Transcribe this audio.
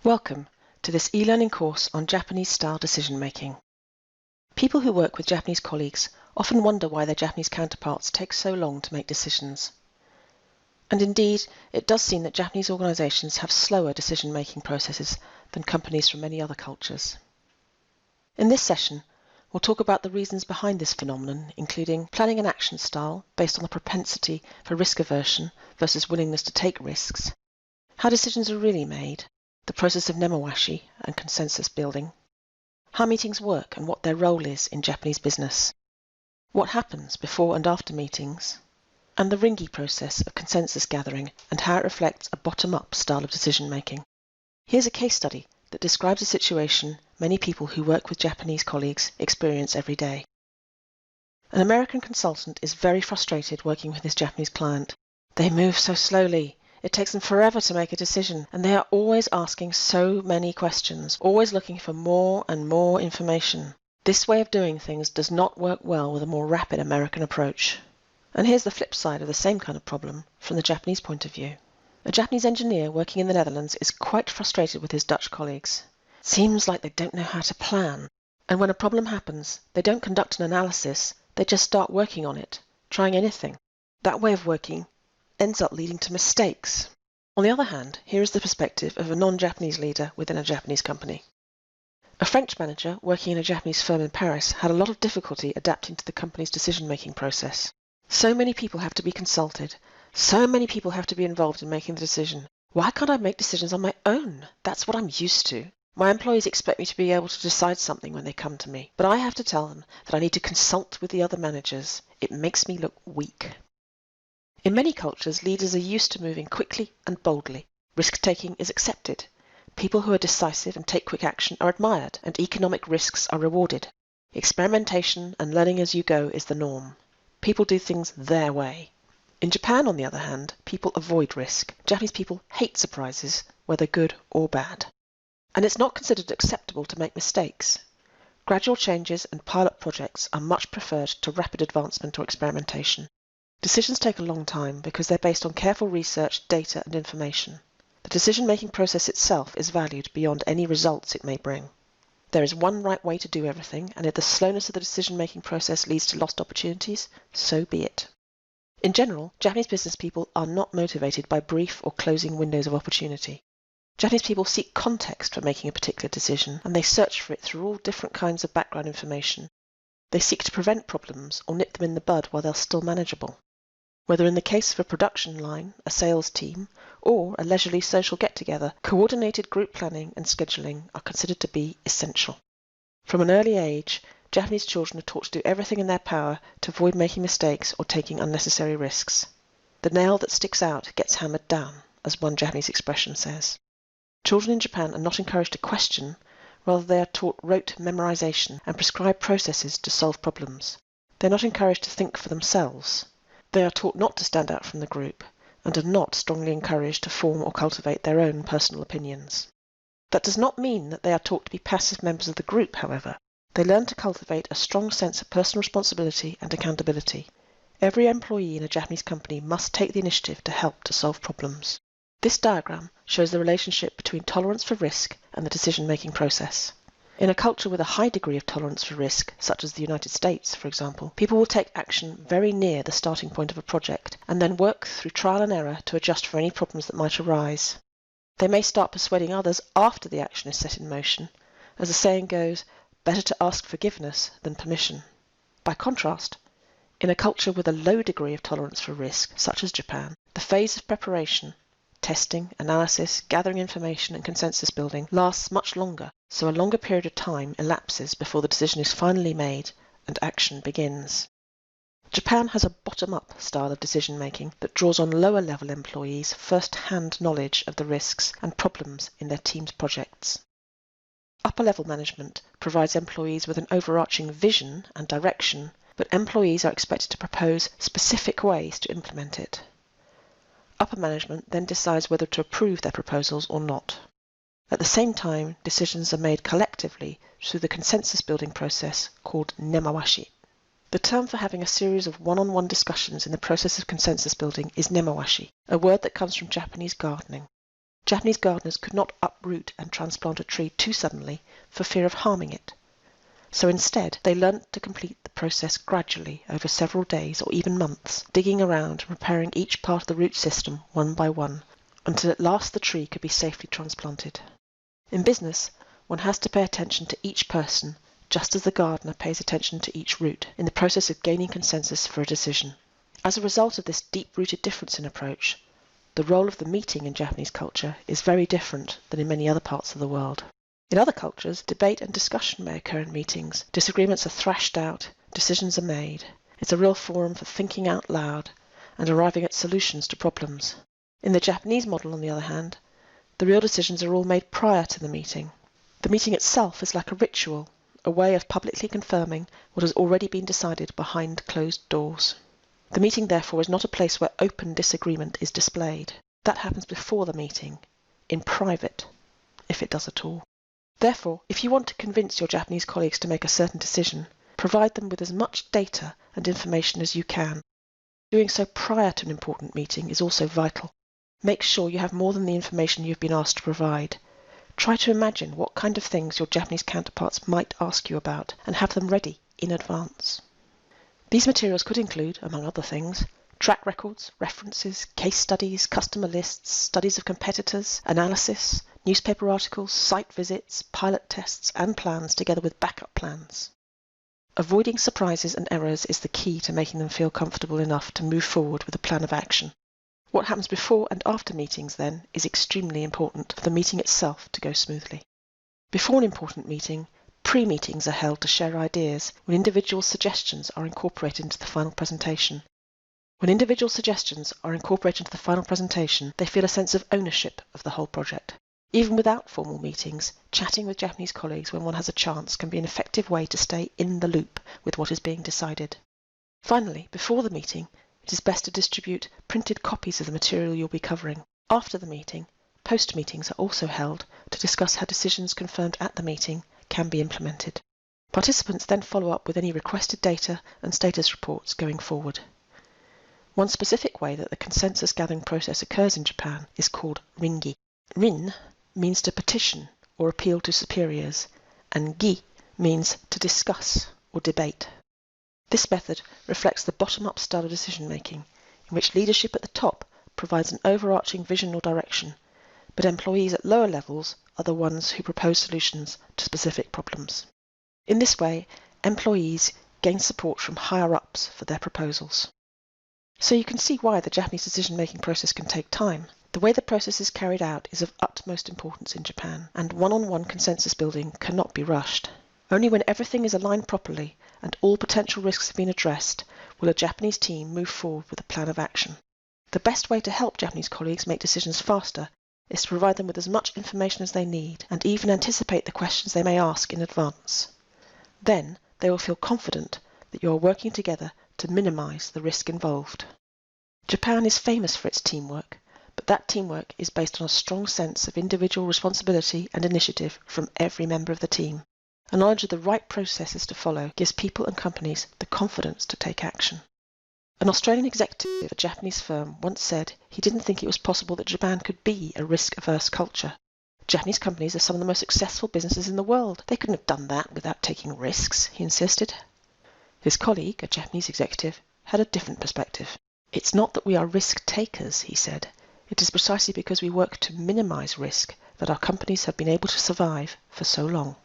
Welcome to this e-learning course on Japanese-style decision-making. People who work with Japanese colleagues often wonder why their Japanese counterparts take so long to make decisions. And indeed, it does seem that Japanese organisations have slower decision-making processes than companies from many other cultures. In this session, we'll talk about the reasons behind this phenomenon, including planning and action style based on the propensity for risk aversion versus willingness to take risks, how decisions are really made, the process of nemawashi and consensus building, how meetings work and what their role is in Japanese business, what happens before and after meetings, and the ringi process of consensus gathering and how it reflects a bottom-up style of decision-making. Here's a case study that describes a situation many people who work with Japanese colleagues experience every day. An American consultant is very frustrated working with his Japanese client. They move so slowly. It takes them forever to make a decision, and they are always asking so many questions, always looking for more and more information. This way of doing things does not work well with a more rapid American approach. And here's the flip side of the same kind of problem from the Japanese point of view. A Japanese engineer working in the Netherlands is quite frustrated with his Dutch colleagues. It seems like they don't know how to plan. And when a problem happens, they don't conduct an analysis, they just start working on it, trying anything. That way of working ends up leading to mistakes. On the other hand, here is the perspective of a non-Japanese leader within a Japanese company. A French manager working in a Japanese firm in Paris had a lot of difficulty adapting to the company's decision-making process. So many people have to be consulted. So many people have to be involved in making the decision. Why can't I make decisions on my own? That's what I'm used to. My employees expect me to be able to decide something when they come to me, but I have to tell them that I need to consult with the other managers. It makes me look weak. In many cultures, leaders are used to moving quickly and boldly. Risk-taking is accepted. People who are decisive and take quick action are admired, and economic risks are rewarded. Experimentation and learning as you go is the norm. People do things their way. In Japan, on the other hand, people avoid risk. Japanese people hate surprises, whether good or bad. And it's not considered acceptable to make mistakes. Gradual changes and pilot projects are much preferred to rapid advancement or experimentation. Decisions take a long time because they're based on careful research, data and information. The decision-making process itself is valued beyond any results it may bring. There is one right way to do everything, and if the slowness of the decision-making process leads to lost opportunities, so be it. In general, Japanese business people are not motivated by brief or closing windows of opportunity. Japanese people seek context for making a particular decision, and they search for it through all different kinds of background information. They seek to prevent problems or nip them in the bud while they're still manageable. Whether in the case of a production line, a sales team, or a leisurely social get-together, coordinated group planning and scheduling are considered to be essential. From an early age, Japanese children are taught to do everything in their power to avoid making mistakes or taking unnecessary risks. The nail that sticks out gets hammered down, as one Japanese expression says. Children in Japan are not encouraged to question, rather they are taught rote memorization and prescribed processes to solve problems. They are not encouraged to think for themselves. They are taught not to stand out from the group, and are not strongly encouraged to form or cultivate their own personal opinions. That does not mean that they are taught to be passive members of the group, however. They learn to cultivate a strong sense of personal responsibility and accountability. Every employee in a Japanese company must take the initiative to help to solve problems. This diagram shows the relationship between tolerance for risk and the decision-making process. In a culture with a high degree of tolerance for risk, such as the United States, for example, people will take action very near the starting point of a project and then work through trial and error to adjust for any problems that might arise. They may start persuading others after the action is set in motion. As the saying goes, better to ask forgiveness than permission. By contrast, in a culture with a low degree of tolerance for risk, such as Japan, the phase of preparation, testing, analysis, gathering information and consensus building lasts much longer, so a longer period of time elapses before the decision is finally made and action begins. Japan has a bottom-up style of decision-making that draws on lower-level employees' first-hand knowledge of the risks and problems in their team's projects. Upper-level management provides employees with an overarching vision and direction, but employees are expected to propose specific ways to implement it. Upper management then decides whether to approve their proposals or not. At the same time, decisions are made collectively through the consensus building process called nemawashi. The term for having a series of one-on-one discussions in the process of consensus building is nemawashi, a word that comes from Japanese gardening. Japanese gardeners could not uproot and transplant a tree too suddenly for fear of harming it. So instead, they learnt to complete the process gradually over several days or even months, digging around and preparing each part of the root system one by one, until at last the tree could be safely transplanted. In business, one has to pay attention to each person, just as the gardener pays attention to each root, in the process of gaining consensus for a decision. As a result of this deep-rooted difference in approach, the role of the meeting in Japanese culture is very different than in many other parts of the world. In other cultures, debate and discussion may occur in meetings. Disagreements are thrashed out, decisions are made. It's a real forum for thinking out loud and arriving at solutions to problems. In the Japanese model, on the other hand, the real decisions are all made prior to the meeting. The meeting itself is like a ritual, a way of publicly confirming what has already been decided behind closed doors. The meeting, therefore, is not a place where open disagreement is displayed. That happens before the meeting, in private, if it does at all. Therefore, if you want to convince your Japanese colleagues to make a certain decision, provide them with as much data and information as you can. Doing so prior to an important meeting is also vital. Make sure you have more than the information you've been asked to provide. Try to imagine what kind of things your Japanese counterparts might ask you about and have them ready in advance. These materials could include, among other things, track records, references, case studies, customer lists, studies of competitors, analysis, newspaper articles, site visits, pilot tests, and plans together with backup plans. Avoiding surprises and errors is the key to making them feel comfortable enough to move forward with a plan of action. What happens before and after meetings, then, is extremely important for the meeting itself to go smoothly. Before an important meeting, pre-meetings are held to share ideas when individual suggestions are incorporated into the final presentation. When individual suggestions are incorporated into the final presentation, they feel a sense of ownership of the whole project. Even without formal meetings, chatting with Japanese colleagues when one has a chance can be an effective way to stay in the loop with what is being decided. Finally, before the meeting, it is best to distribute printed copies of the material you'll be covering. After the meeting, post-meetings are also held to discuss how decisions confirmed at the meeting can be implemented. Participants then follow up with any requested data and status reports going forward. One specific way that the consensus gathering process occurs in Japan is called ringi. Rin means to petition or appeal to superiors, and gi means to discuss or debate. This method reflects the bottom-up style of decision-making, in which leadership at the top provides an overarching vision or direction, but employees at lower levels are the ones who propose solutions to specific problems. In this way, employees gain support from higher-ups for their proposals. So you can see why the Japanese decision-making process can take time. The way the process is carried out is of utmost importance in Japan, and one-on-one consensus building cannot be rushed. Only when everything is aligned properly and all potential risks have been addressed will a Japanese team move forward with a plan of action. The best way to help Japanese colleagues make decisions faster is to provide them with as much information as they need and even anticipate the questions they may ask in advance. Then they will feel confident that you are working together to minimize the risk involved. Japan is famous for its teamwork, but that teamwork is based on a strong sense of individual responsibility and initiative from every member of the team. A knowledge of the right processes to follow gives people and companies the confidence to take action. An Australian executive of a Japanese firm once said he didn't think it was possible that Japan could be a risk-averse culture. Japanese companies are some of the most successful businesses in the world. They couldn't have done that without taking risks, he insisted. His colleague, a Japanese executive, had a different perspective. It's not that we are risk-takers, he said. It is precisely because we work to minimize risk that our companies have been able to survive for so long.